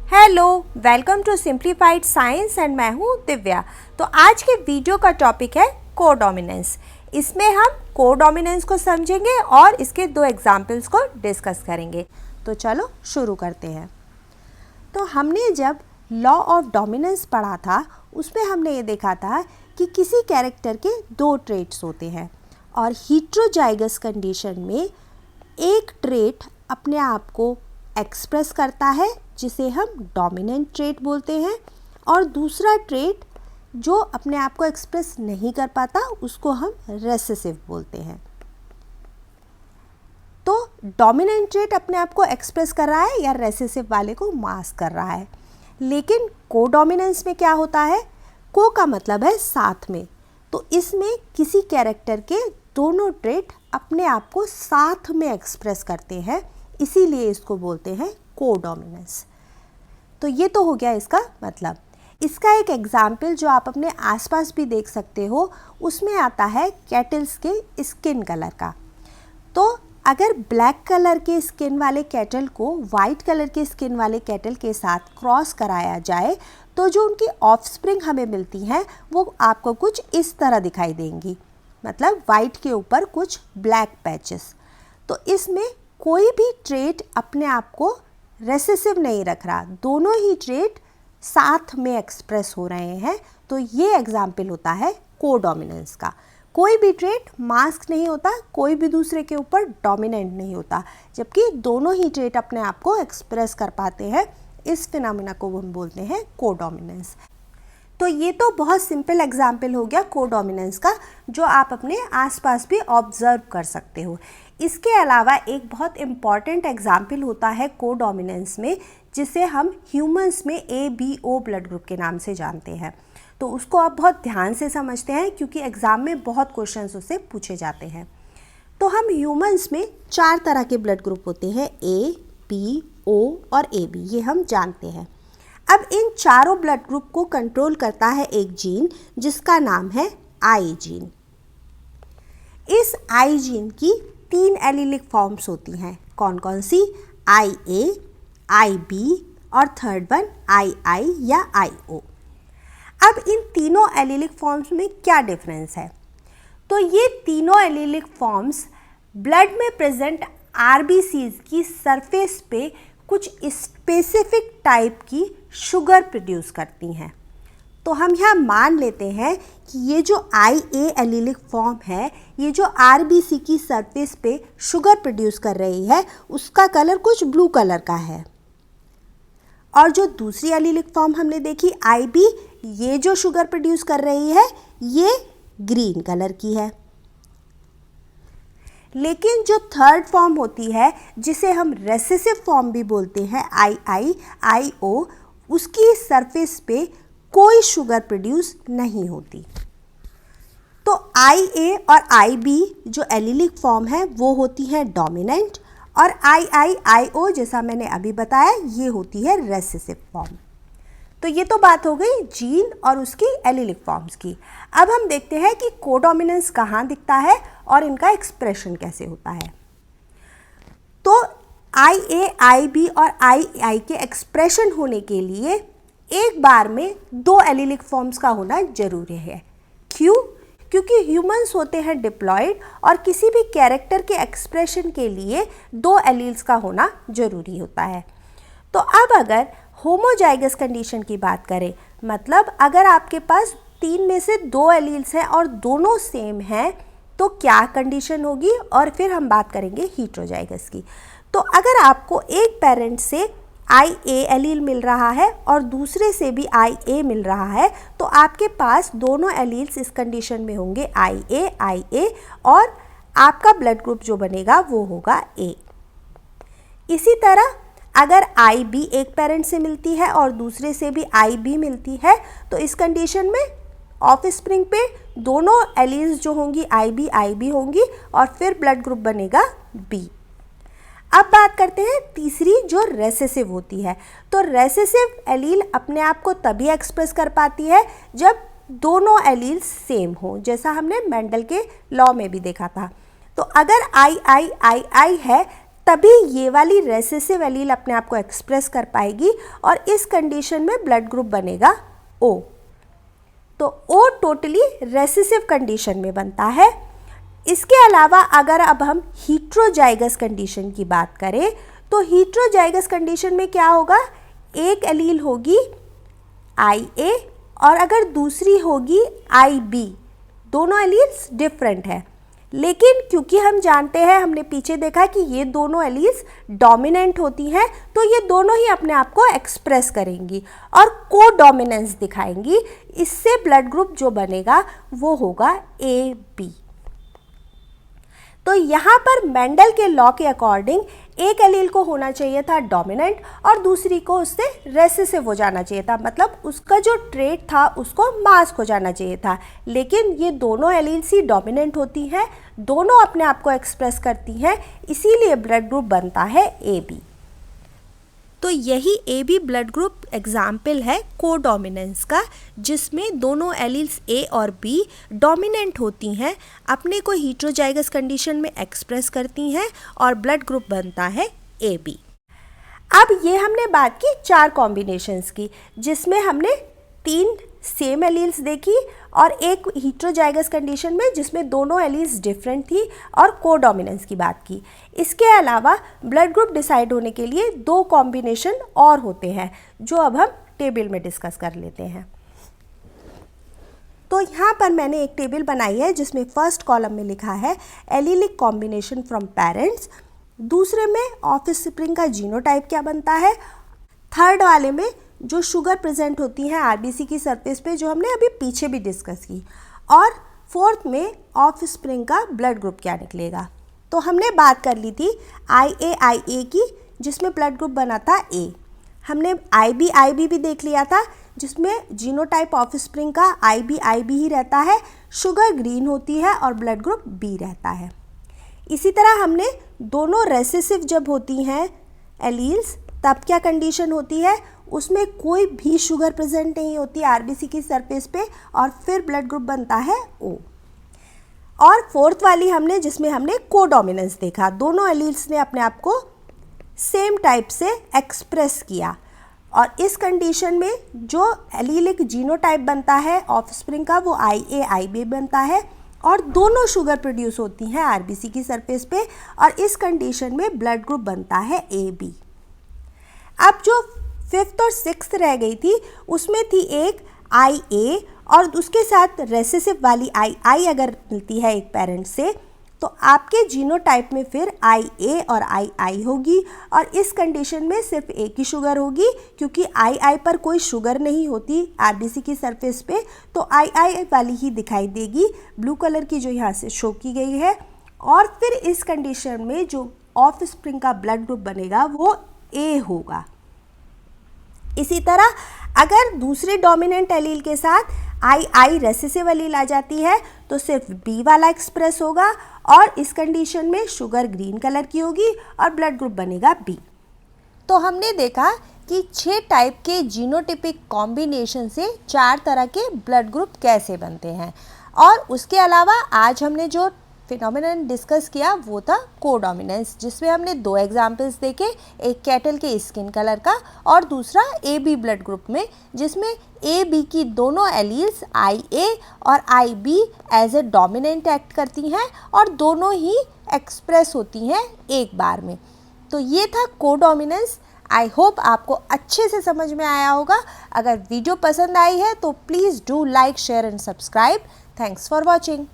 Hello, welcome to simplified science and मैं हूँ दिव्या। तो आज के वीडियो का टॉपिक है कोडोमिनेंस। इसमें हम कोडोमिनेंस को समझेंगे और इसके दो एग्जाम्पल्स को डिस्कस करेंगे। तो चलो शुरू करते हैं। तो हमने जब लॉ ऑफ डोमिनेंस पढ़ा था उसमें हमने ये देखा था कि किसी कैरेक्टर के दो ट्रेट्स होते हैं और हीट्रोजाइगस कंडीशन में एक ट्रेट अपने आप को एक्सप्रेस करता है जिसे हम डोमिनेंट ट्रेट बोलते हैं और दूसरा ट्रेट जो अपने आप को एक्सप्रेस नहीं कर पाता उसको हम रेसेसिव बोलते हैं। तो डोमिनेंट ट्रेट अपने आप को एक्सप्रेस कर रहा है या रेसेसिव वाले को मास्क कर रहा है। लेकिन कोडोमिनेंस में क्या होता है, को का मतलब है साथ में, तो इसमें किसी कैरेक्टर के दोनों ट्रेट अपने आप को साथ में एक्सप्रेस करते हैं, इसीलिए इसको बोलते हैं कोडोमिनेंस। तो ये तो हो गया इसका मतलब। इसका एक एग्जाम्पल जो आप अपने आसपास भी देख सकते हो उसमें आता है कैटल्स के स्किन कलर का। तो अगर ब्लैक कलर के स्किन वाले कैटल को वाइट कलर के स्किन वाले कैटल के साथ क्रॉस कराया जाए तो जो उनकी ऑफस्प्रिंग हमें मिलती हैं वो आपको कुछ इस तरह दिखाई देंगी, मतलब वाइट के ऊपर कुछ ब्लैक पैचेस। तो इसमें कोई भी ट्रेट अपने आप को रेसेसिव नहीं रख रहा, दोनों ही ट्रेट साथ में एक्सप्रेस हो रहे हैं। तो ये एग्जाम्पल होता है कोडोमिनेंस का। कोई भी ट्रेट मास्क नहीं होता, कोई भी दूसरे के ऊपर डोमिनेंट नहीं होता, जबकि दोनों ही ट्रेट अपने आप को एक्सप्रेस कर पाते हैं। इस फिनोमेना को हम बोलते हैं कोडोमिनेंस। तो ये तो बहुत सिंपल एग्जाम्पल हो गया कोडोमिनेंस का, जो आप अपने आसपास भी ऑब्जर्व कर सकते हो। इसके अलावा एक बहुत इम्पॉर्टेंट एग्जाम्पल होता है कोडोमिनेंस में, जिसे हम ह्यूमंस में ABO ब्लड ग्रुप के नाम से जानते हैं। तो उसको आप बहुत ध्यान से समझते हैं क्योंकि एग्ज़ाम में बहुत क्वेश्चंस उससे पूछे जाते हैं। तो हम ह्यूमंस में 4 तरह के ब्लड ग्रुप होते हैं, A, B, O और AB, ये हम जानते हैं। अब इन चारों ब्लड ग्रुप को कंट्रोल करता है एक जीन जिसका नाम है I जीन। इस I जीन की 3 एलीलिक फॉर्म्स होती हैं। कौन कौन सी? IA, IB और थर्ड वन II या IO। अब इन तीनों एलीलिक फॉर्म्स में क्या डिफरेंस है? तो ये तीनों एलीलिक फॉर्म्स ब्लड में प्रेजेंट RBCs की सरफेस पे कुछ स्पेसिफिक टाइप की शुगर प्रोड्यूस करती हैं। तो हम यहाँ मान लेते हैं कि ये जो IA एलीलिक फॉर्म है, ये जो RBC की सरफेस पे शुगर प्रोड्यूस कर रही है उसका कलर कुछ ब्लू कलर का है, और जो दूसरी एलीलिक फॉर्म हमने देखी IB, ये जो शुगर प्रोड्यूस कर रही है ये ग्रीन कलर की है। लेकिन जो थर्ड फॉर्म होती है जिसे हम रेसेसिव फॉर्म भी बोलते हैं II, IO, उसकी सरफेस पे कोई शुगर प्रोड्यूस नहीं होती। तो IA और IB जो एलीलिक फॉर्म है वो होती है डोमिनेंट, और II, IO जैसा मैंने अभी बताया ये होती है रेसेसिव फॉर्म। तो ये तो बात हो गई जीन और उसकी एलीलिक फॉर्म्स की। अब हम देखते हैं कि कोडोमिनेंस कहाँ दिखता है और इनका एक्सप्रेशन कैसे होता है। तो IA, IB और II के एक्सप्रेशन होने के लिए एक बार में 2 एलीलिक फॉर्म्स का होना जरूरी है। क्यों? क्योंकि ह्यूमंस होते हैं डिप्लॉयड और किसी भी कैरेक्टर के एक्सप्रेशन के लिए 2 एलील्स का होना जरूरी होता है। तो अब अगर होमोजाइगस कंडीशन की बात करें, मतलब अगर आपके पास 3 में से 2 एलील्स हैं और दोनों सेम हैं तो क्या कंडीशन होगी, और फिर हम बात करेंगे हीट्रोजाइगस की। तो अगर आपको एक पेरेंट से IA एलील मिल रहा है और दूसरे से भी IA मिल रहा है तो आपके पास दोनों एलील्स इस कंडीशन में होंगे IA, और आपका ब्लड ग्रुप जो बनेगा वो होगा A। इसी तरह अगर IB एक पेरेंट से मिलती है और दूसरे से भी IB मिलती है तो इस कंडीशन में ऑफस्प्रिंग पे दोनों एलील्स जो होंगी IB होंगी और फिर ब्लड ग्रुप बनेगा B। अब बात करते हैं तीसरी जो रेसेसिव होती है। तो रेसेसिव एलील अपने आप को तभी एक्सप्रेस कर पाती है जब दोनों एलील्स सेम हो, जैसा हमने मेंडल के लॉ में भी देखा था। तो अगर II है तभी ये वाली रेसेसिव एलील अपने आप को एक्सप्रेस कर पाएगी और इस कंडीशन में ब्लड ग्रुप बनेगा O। तो O टोटली रेसेसिव कंडीशन में बनता है। इसके अलावा अगर अब हम हीट्रोजाइगस कंडीशन की बात करें तो हीट्रोजाइगस कंडीशन में क्या होगा, एक एलील होगी IA और अगर दूसरी होगी IB, दोनों एलील्स डिफरेंट है। लेकिन क्योंकि हम जानते हैं, हमने पीछे देखा कि ये दोनों एलील्स डोमिनेंट होती हैं, तो ये दोनों ही अपने आप को एक्सप्रेस करेंगी और को डोमिनेंस दिखाएंगी। इससे ब्लड ग्रुप जो बनेगा वो होगा AB। तो यहाँ पर मेंडल के लॉ के अकॉर्डिंग एक एलील को होना चाहिए था डोमिनेंट और दूसरी को उससे रेसेसिव हो जाना चाहिए था, मतलब उसका जो ट्रेट था उसको मास्क हो जाना चाहिए था। लेकिन ये दोनों एलील्स ही डोमिनेंट होती हैं, दोनों अपने आप को एक्सप्रेस करती हैं, इसीलिए ब्लड ग्रुप बनता है AB। तो यही AB ब्लड ग्रुप एग्जाम्पल है कोडोमिनेंस का, जिसमें दोनों एलील्स A और B डोमिनेंट होती हैं, अपने को हीट्रोजाइगस कंडीशन में एक्सप्रेस करती हैं और ब्लड ग्रुप बनता है AB। अब ये हमने बात की 4 कॉम्बिनेशंस की, जिसमें हमने 3 सेम एलील्स देखी और एक हीट्रोजाइगस कंडीशन में जिसमें दोनों एलील्स डिफरेंट थी और कोडोमिनेंस की बात की। इसके अलावा ब्लड ग्रुप डिसाइड होने के लिए 2 कॉम्बिनेशन और होते हैं, जो अब हम टेबल में डिस्कस कर लेते हैं। तो यहाँ पर मैंने एक टेबल बनाई है जिसमें फर्स्ट कॉलम में लिखा है एलीलिक कॉम्बिनेशन फ्रॉम पेरेंट्स, दूसरे में ऑफस्प्रिंग का जीनोटाइप क्या बनता है, थर्ड वाले में जो शुगर प्रेजेंट होती है आरबीसी की सरफेस पे, जो हमने अभी पीछे भी डिस्कस की, और फोर्थ में ऑफस्प्रिंग का ब्लड ग्रुप क्या निकलेगा। तो हमने बात कर ली थी IA की, जिसमें ब्लड ग्रुप बना था A। हमने IB भी देख लिया था, जिसमें जीनोटाइप ऑफस्प्रिंग का IB ही रहता है, शुगर ग्रीन होती है और ब्लड ग्रुप B रहता है। इसी तरह हमने दोनों रेसेसिव जब होती हैं एलील्स, तब क्या कंडीशन होती है, उसमें कोई भी शुगर प्रेजेंट नहीं होती आरबीसी की सरफेस पे और फिर ब्लड ग्रुप बनता है O। और फोर्थ वाली हमने जिसमें हमने कोडोमिनेंस देखा, दोनों एलील्स ने अपने आप को सेम टाइप से एक्सप्रेस किया और इस कंडीशन में जो एलीलिक जीनोटाइप बनता है ऑफस्प्रिंग का वो IB बनता है और दोनों शुगर प्रोड्यूस होती हैं आरबीसी की सरफेस पे और इस कंडीशन में ब्लड ग्रुप बनता है AB। अब जो 5th और 6th रह गई थी उसमें थी एक IA और उसके साथ रेसेसिव वाली I अगर मिलती है एक पेरेंट से, तो आपके जीनोटाइप में फिर IA और II होगी और इस कंडीशन में सिर्फ एक ही शुगर होगी, क्योंकि II पर कोई शुगर नहीं होती आरबीसी की सरफेस पे, तो II वाली ही दिखाई देगी, ब्लू कलर की जो यहाँ से शो की गई है। और फिर इस कंडीशन में जो ऑफस्प्रिंग का ब्लड ग्रुप बनेगा वो A होगा। इसी तरह अगर दूसरे डोमिनेंट एलील के साथ II रेसेसिव एलील आ जाती है तो सिर्फ B वाला एक्सप्रेस होगा और इस कंडीशन में शुगर ग्रीन कलर की होगी और ब्लड ग्रुप बनेगा B। तो हमने देखा कि 6 टाइप के जीनोटिपिक कॉम्बिनेशन से 4 तरह के ब्लड ग्रुप कैसे बनते हैं, और उसके अलावा आज हमने जो फिनोमेनन डिस्कस किया वो था कोडोमिनेंस, जिसमें हमने 2 एग्जाम्पल्स देखे, एक कैटल के स्किन कलर का और दूसरा AB ब्लड ग्रुप में, जिसमें AB की दोनों एलील्स IA और IB as a dominant act करती हैं और दोनों ही एक्सप्रेस होती हैं एक बार में। तो ये था कोडोमिनेंस। आई होप आपको अच्छे से समझ में आया होगा। अगर वीडियो पसंद आई है तो please do like, share and subscribe. Thanks for watching.